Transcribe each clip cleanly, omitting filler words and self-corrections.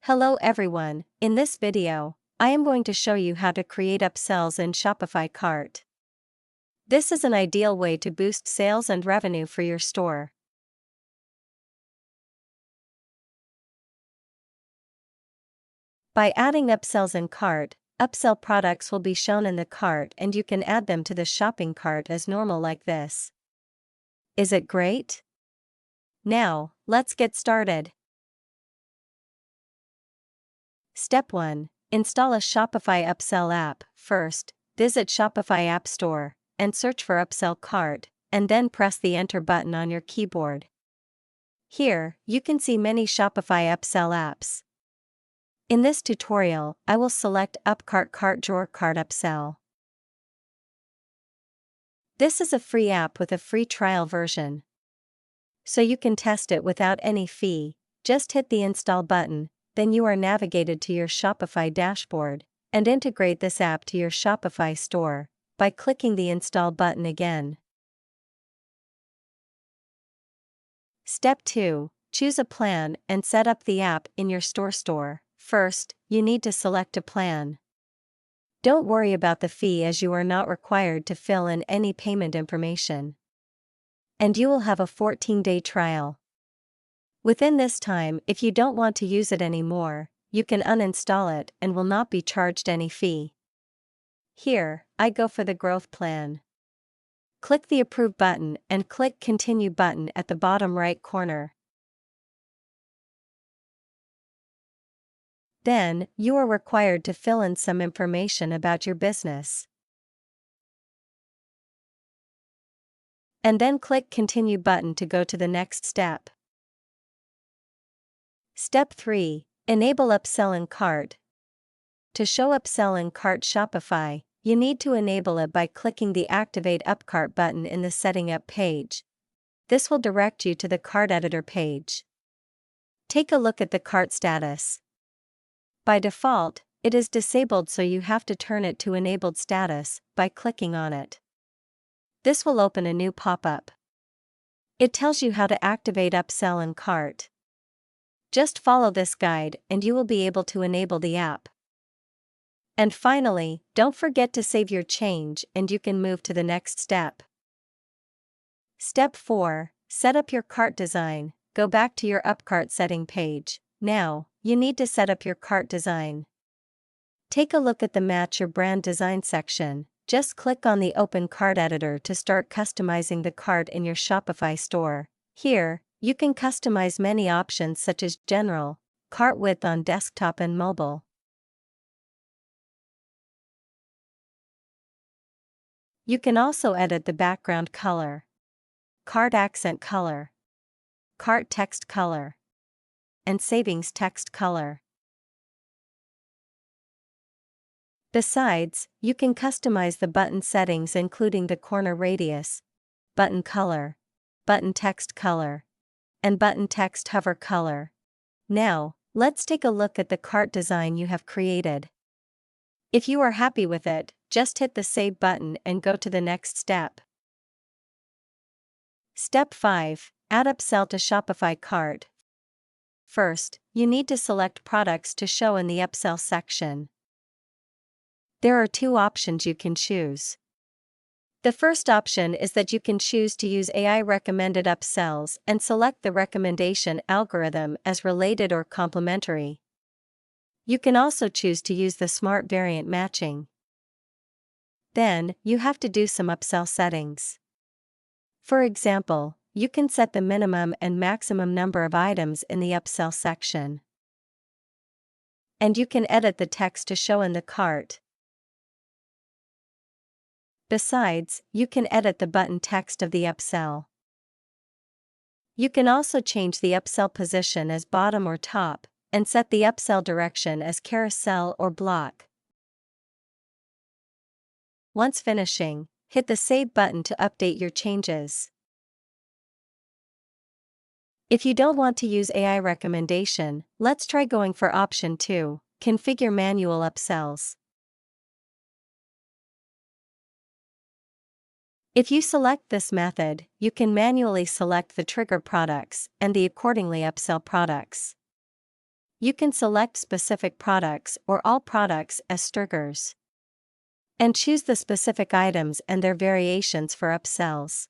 Hello everyone, in this video, I am going to show you how to create upsells in Shopify cart. This is an ideal way to boost sales and revenue for your store. By adding upsells in cart, upsell products will be shown in the cart and you can add them to the shopping cart as normal like this. Is it great? Now, let's get started. Step 1. Install a Shopify Upsell app. First, visit Shopify App Store and search for Upsell Cart, and then press the Enter button on your keyboard. Here, you can see many Shopify Upsell apps. In this tutorial, I will select UpCart Cart Drawer Cart Upsell. This is a free app with a free trial version. So you can test it without any fee. Just hit the Install button. Then you are navigated to your Shopify dashboard, and integrate this app to your Shopify store by clicking the Install button again. Step 2. Choose a plan and set up the app in your store. First, you need to select a plan. Don't worry about the fee as you are not required to fill in any payment information. And you will have a 14-day trial. Within this time, if you don't want to use it anymore, you can uninstall it and will not be charged any fee. Here, I go for the growth plan. Click the Approve button and click Continue button at the bottom right corner. Then, you are required to fill in some information about your business. And then click Continue button to go to the next step. Step 3. Enable Upsell in Cart. To show Upsell in Cart Shopify, you need to enable it by clicking the Activate UpCart button in the Setting Up page. This will direct you to the Cart Editor page. Take a look at the cart status. By default, it is disabled, so you have to turn it to Enabled status by clicking on it. This will open a new pop-up. It tells you how to activate Upsell in Cart. Just follow this guide and you will be able to enable the app. And finally, don't forget to save your change and you can move to the next step. Step 4. Set up your cart design. Go back to your UpCart setting page. Now, you need to set up your cart design. Take a look at the Match Your Brand Design section. Just click on the Open Cart Editor to start customizing the cart in your Shopify store. Here, you can customize many options such as General, Cart Width on desktop and mobile. You can also edit the background color, cart accent color, cart text color, and savings text color. Besides, you can customize the button settings including the corner radius, button color, button text color, and button text hover color. Now, let's take a look at the cart design you have created. If you are happy with it, just hit the Save button and go to the next step. Step 5. Add Upsell to Shopify cart. First, you need to select products to show in the Upsell section. There are two options you can choose. The first option is that you can choose to use AI recommended upsells and select the recommendation algorithm as related or complementary. You can also choose to use the smart variant matching. Then, you have to do some upsell settings. For example, you can set the minimum and maximum number of items in the upsell section. And you can edit the text to show in the cart. Besides, you can edit the button text of the upsell. You can also change the upsell position as bottom or top, and set the upsell direction as carousel or block. Once finishing, hit the Save button to update your changes. If you don't want to use AI recommendation, let's try going for option 2, configure manual upsells. If you select this method, you can manually select the trigger products and the accordingly upsell products. You can select specific products or all products as triggers. And choose the specific items and their variations for upsells.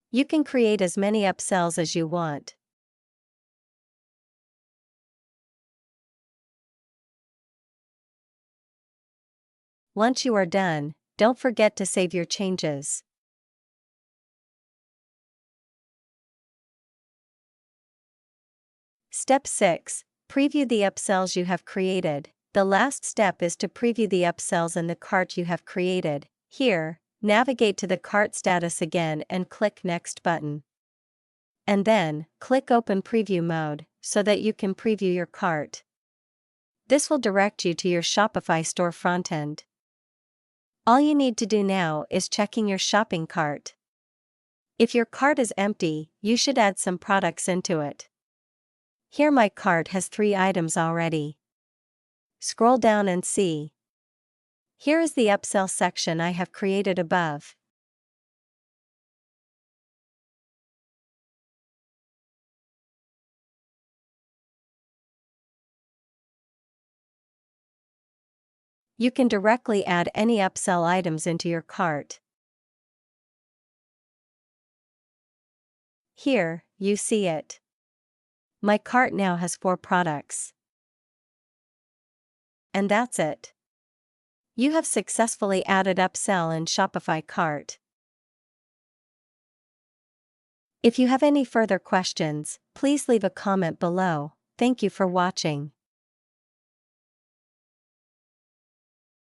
You can create as many upsells as you want. Once you are done, don't forget to save your changes. Step 6. Preview the upsells you have created. The last step is to preview the upsells in the cart you have created. Here, navigate to the cart status again and click Next button. And then, click Open Preview Mode, so that you can preview your cart. This will direct you to your Shopify store frontend. All you need to do now is checking your shopping cart. If your cart is empty, you should add some products into it. Here my cart has 3 items already. Scroll down and see. Here is the upsell section I have created above. You can directly add any upsell items into your cart. Here, you see it. My cart now has 4 products. And that's it. You have successfully added upsell in Shopify cart. If you have any further questions, please leave a comment below. Thank you for watching.